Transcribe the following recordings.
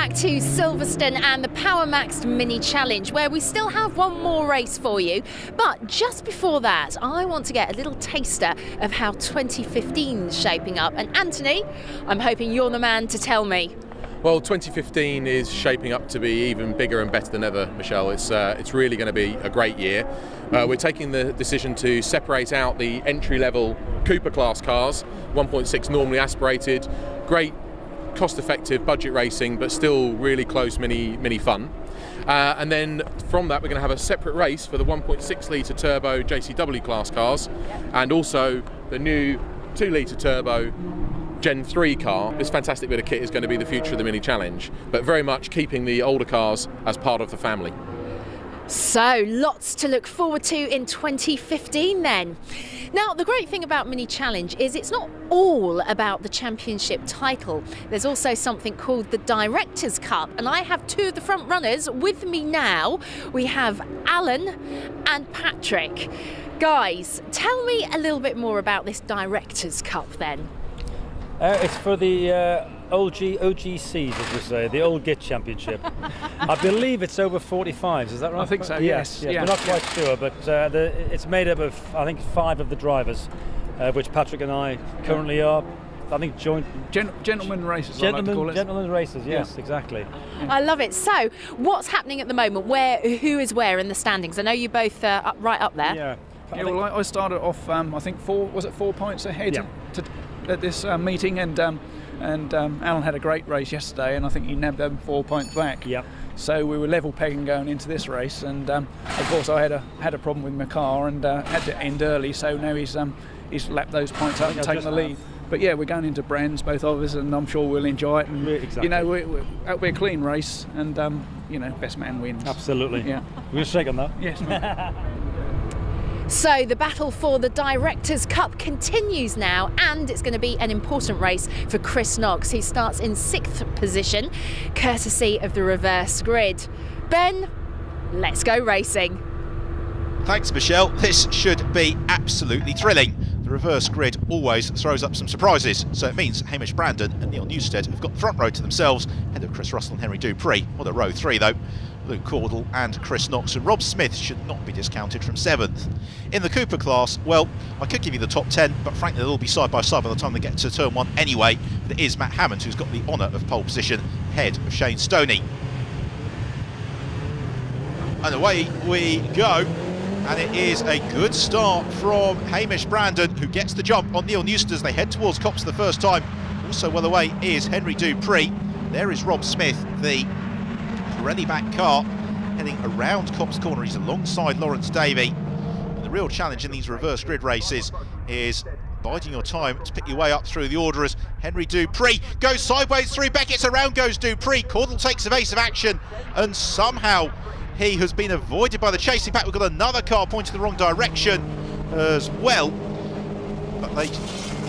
back to Silverstone and the Power Maxed Mini Challenge, where we still have one more race for you. But just before that, I want to get a little taster of how 2015 is shaping up. And Anthony, I'm hoping you're the man to tell me. Well, 2015 is shaping up to be even bigger and better than ever, Michelle. It's really going to be a great year. We're taking the decision to separate out the entry-level Cooper class cars, 1.6 normally aspirated, great cost-effective budget racing, but still really close mini fun. And then from that, we're going to have a separate race for the 1.6 litre turbo JCW class cars, and also the new 2 litre turbo Gen 3 car. This fantastic bit of kit is going to be the future of the Mini Challenge, but very much keeping the older cars as part of the family. So, lots to look forward to in 2015 then. Now, the great thing about Mini Challenge is it's not all about the championship title. There's also something called the Directors' Cup, and I have two of the front runners with me now. We have Alan and Patrick. Guys, tell me a little bit more about this Directors' Cup then. It's for the OGCs, as we say, the Old Git Championship. I believe it's over 45s, is that right? I think so, yes. We're not quite sure, but it's made up of, I think, 5 of the drivers, which Patrick and I currently are, I think, joint... Gentlemen races, I like to call it. Gentlemen races, yes, exactly. I love it. So, what's happening at the moment? Who is where in the standings? I know you both are right up there. Yeah, well, I started off, I think, 4 points ahead at this meeting, and Alan had a great race yesterday, and I think he nabbed them 4 points back. Yep. So we were level pegging going into this race, and of course I had a problem with my car and had to end early. So now he's lapped those points up and taken the lead. But yeah, we're going into Brands, both of us, and I'm sure we'll enjoy it. And exactly. You know, it'll be a clean race, and you know, best man wins. Absolutely. Yeah. We'll shake on that. Yes. So the battle for the Directors' Cup continues now, and it's going to be an important race for Chris Knox. He starts in 6th position, courtesy of the reverse grid. Ben, let's go racing. Thanks, Michelle. This should be absolutely thrilling. The reverse grid always throws up some surprises, so it means Hamish Brandon and Neil Newstead have got the front row to themselves, ahead of Chris Russell and Henry Dupree. What a row 3 though. Luke Cordell and Chris Knox and Rob Smith should not be discounted from 7th. In the Cooper class, well, I could give you the top 10, but frankly they'll all be side by side by the time they get to turn 1 anyway. But it is Matt Hammond who's got the honour of pole position ahead of Shane Stoney. And away we go. And it is a good start from Hamish Brandon, who gets the jump on Neil Newstead as they head towards Copse the first time. Also well away is Henry Dupree. There is Rob Smith, the Pirelli back car, heading around Copse Corner. He's alongside Lawrence Davey. And the real challenge in these reverse grid races is biding your time to pick your way up through the order as Henry Dupree goes sideways through Beckett's. Around goes Dupree. Cordell takes evasive action, and somehow he has been avoided by the chasing pack. We've got another car pointing in the wrong direction as well. But they,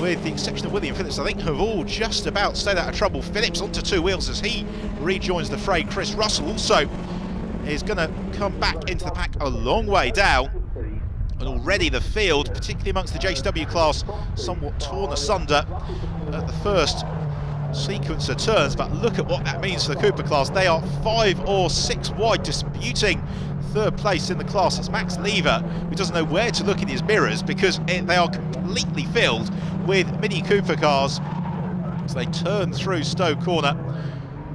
with the exception of William Phillips, I think have all just about stayed out of trouble. Phillips onto 2 wheels as he rejoins the fray. Chris Russell also is going to come back into the pack a long way down. And already the field, particularly amongst the JCW class, somewhat torn asunder at the first sequence of turns, but look at what that means for the Cooper class. They are 5 or 6 wide, disputing 3rd place in the class. It's Max Lever, who doesn't know where to look in his mirrors because they are completely filled with Mini Cooper cars as they turn through Stowe Corner.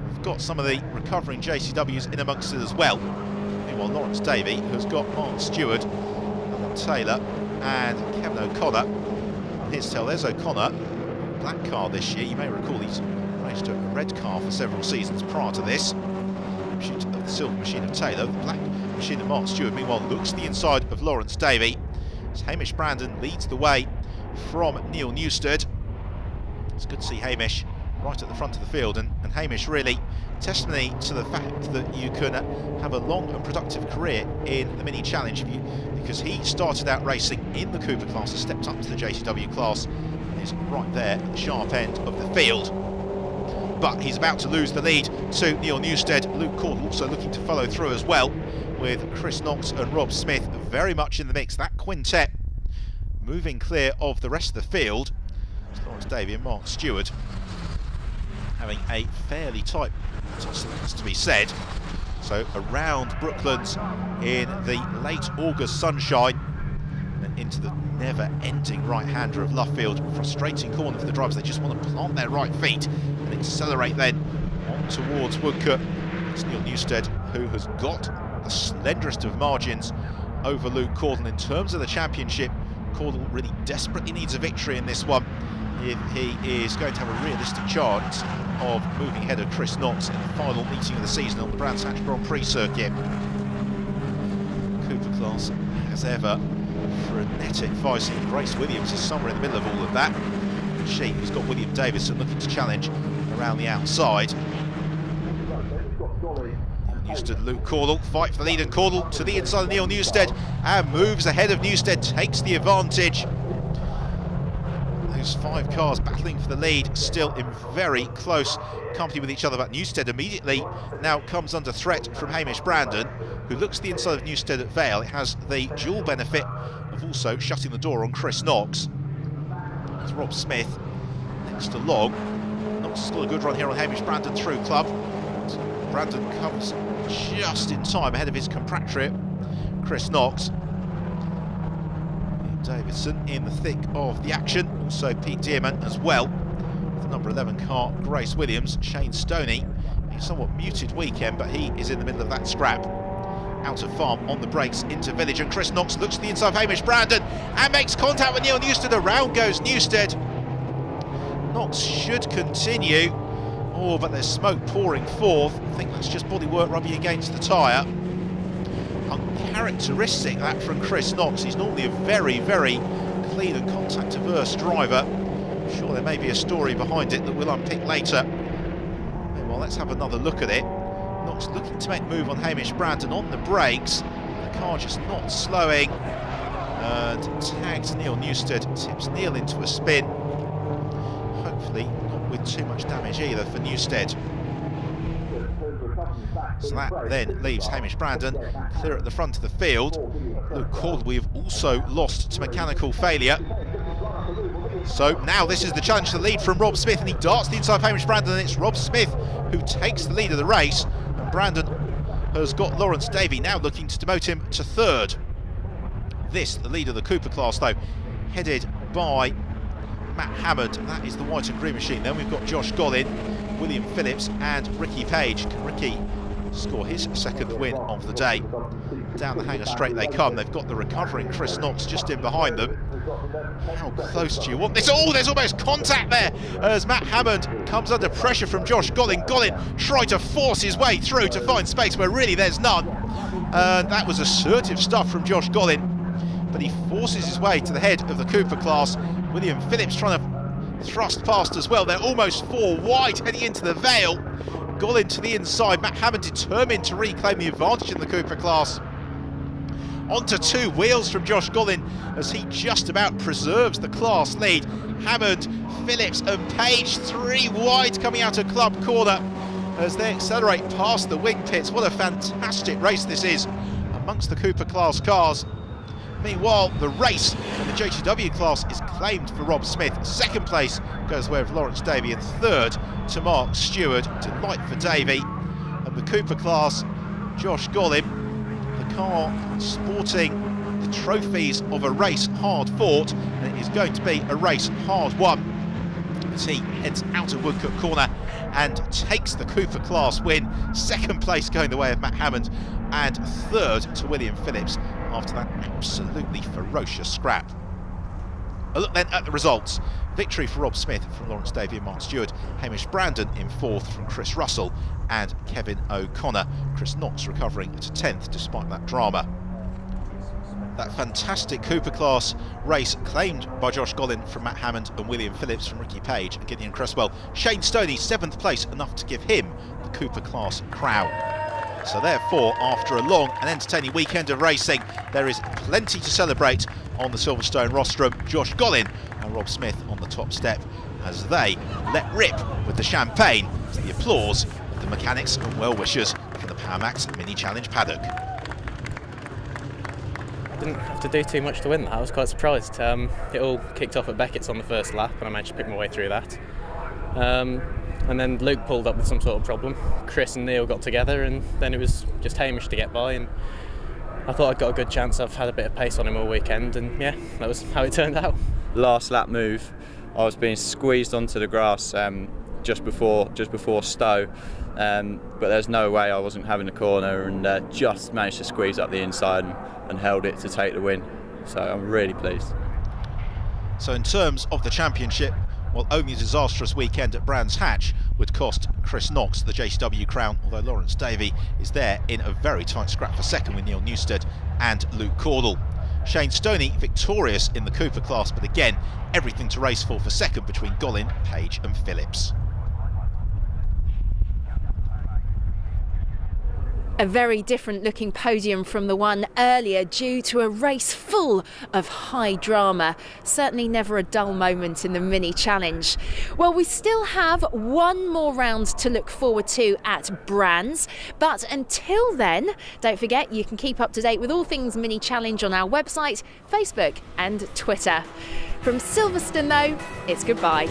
We've got some of the recovering JCWs in amongst it as well. Meanwhile, Lawrence Davey has got Mark Stewart, Alan Taylor and Kevin O'Connor. On his tail, there's O'Connor. Black car this year. You may recall he's raced a red car for several seasons prior to this. The silver machine of Taylor, the black machine of Mark Stewart, meanwhile looks the inside of Lawrence Davey. As Hamish Brandon leads the way from Neil Newstead. It's good to see Hamish right at the front of the field, and Hamish really testimony to the fact that you can have a long and productive career in the Mini Challenge, because he started out racing in the Cooper class and stepped up to the JCW class. Is right there at the sharp end of the field, but he's about to lose the lead to Neil Newstead. Luke Cordell also looking to follow through as well, with Chris Knox and Rob Smith very much in the mix. That quintet moving clear of the rest of the field. It's Lawrence Davey and Mark Stewart having a fairly tight has to be said. So around Brooklands in the late August sunshine and into the never-ending right-hander of Luffield. Frustrating corner for the drivers. They just want to plant their right feet and accelerate then on towards Woodcote. It's Neil Newstead who has got the slenderest of margins over Luke Caudle in terms of the championship. Caudle really desperately needs a victory in this one if he is going to have a realistic chance of moving ahead of Chris Knox in the final meeting of the season on the Brands Hatch Grand Prix circuit. Cooper class, as ever, frenetic fighting. Grace Williams is somewhere in the middle of all of that. She has got William Davison looking to challenge around the outside. Newstead, Luke Caudle, fight for the lead, and Caudle to the inside of Neil Newstead and moves ahead of Newstead, takes the advantage. Those 5 cars battling for the lead, still in very close company with each other, but Newstead immediately now comes under threat from Hamish Brandon, who looks to the inside of Newstead at Vale. It has the dual benefit of also shutting the door on Chris Knox. It's Rob Smith next along. Knox has got a good run here on Hamish Brandon through club. Brandon comes just in time ahead of his compatriot Chris Knox. Davidson in the thick of the action, also Pete Dearman as well. The number 11 car, Grace Williams. Shane Stoney, a somewhat muted weekend, but he is in the middle of that scrap. Out of farm on the brakes into village, and Chris Knox looks to the inside of Hamish Brandon and makes contact with Neil Newstead. Around goes Newstead. Knox should continue. Oh, but there's smoke pouring forth. I think that's just bodywork rubbing against the tyre. Uncharacteristic that from Chris Knox. He's normally a very, very clean and contact-averse driver. I'm sure there may be a story behind it that we'll unpick later. Well, let's have another look at it. Knox looking to make a move on Hamish Brandon on the brakes. The car just not slowing. And tags Neil Newstead, tips Neil into a spin. Hopefully not with too much damage either for Newstead. So that then leaves Hamish Brandon clear at the front of the field. Luke Caudle we have also lost to mechanical failure. So now this is the challenge to the lead from Rob Smith, and he darts the inside of Hamish Brandon, and it's Rob Smith who takes the lead of the race. And Brandon has got Lawrence Davey now looking to demote him to 3rd. This, the lead of the Cooper class though, headed by Matt Hammond. That is the white and green machine. Then we've got Josh Gollin, William Phillips and Ricky Page. Can Ricky score his 2nd win of the day? Down the hanger straight they come. They've got the recovering Chris Knox just in behind them. How close do you want this? Oh, there's almost contact there as Matt Hammond comes under pressure from Josh Gollin. Gollin tried to force his way through to find space where really there's none. And that was assertive stuff from Josh Gollin, but he forces his way to the head of the Cooper class. William Phillips trying to thrust past as well. They're almost 4 wide heading into the Vale. Gollin to the inside. Matt Hammond determined to reclaim the advantage in the Cooper class. Onto 2 wheels from Josh Gollin as he just about preserves the class lead. Hammond, Phillips and Page 3 wide coming out of club corner as they accelerate past the wing pits. What a fantastic race this is amongst the Cooper class cars. Meanwhile, the race in the JTW class is claimed for Rob Smith. 2nd place goes the way of Lawrence Davey, and 3rd to Mark Stewart. Delight for Davey. And the Cooper class, Josh Gollin, the car sporting the trophies of a race hard fought, and it is going to be a race hard won as he heads out of Woodcote corner and takes the Cooper class win. 2nd place going the way of Matt Hammond, and 3rd to William Phillips after that absolutely ferocious scrap. A look then at the results. Victory for Rob Smith from Lawrence Davey and Mark Stewart. Hamish Brandon in 4th from Chris Russell and Kevin O'Connor. Chris Knox recovering to 10th despite that drama. That fantastic Cooper class race claimed by Josh Gollin from Matt Hammond and William Phillips from Ricky Page and Gideon Cresswell. Shane Stoney 7th place, enough to give him the Cooper class crown. So therefore, after a long and entertaining weekend of racing, there is plenty to celebrate on the Silverstone rostrum. Josh Gollin and Rob Smith on the top step as they let rip with the champagne to the applause of the mechanics and well-wishers from the PowerMax Mini Challenge paddock. Didn't have to do too much to win that. I was quite surprised. It all kicked off at Beckett's on the first lap and I managed to pick my way through that. and then Luke pulled up with some sort of problem. Chris and Neil got together, and then it was just Hamish to get by, and I thought I'd got a good chance. I've had a bit of pace on him all weekend, and yeah, that was how it turned out. Last lap move, I was being squeezed onto the grass just before Stowe, but there's no way I wasn't having a corner, and just managed to squeeze up the inside and held it to take the win. So I'm really pleased. So in terms of the championship, well, only a disastrous weekend at Brands Hatch would cost Chris Knox the JCW crown, although Lawrence Davey is there in a very tight scrap for second with Neil Newstead and Luke Cordell. Shane Stoney victorious in the Cooper class, but again, everything to race for second between Gollin, Page and Phillips. A very different looking podium from the one earlier due to a race full of high drama. Certainly never a dull moment in the mini challenge. Well, we still have one more round to look forward to at Brands, but until then, don't forget you can keep up to date with all things mini challenge on our website, Facebook and Twitter. From Silverstone though, it's goodbye.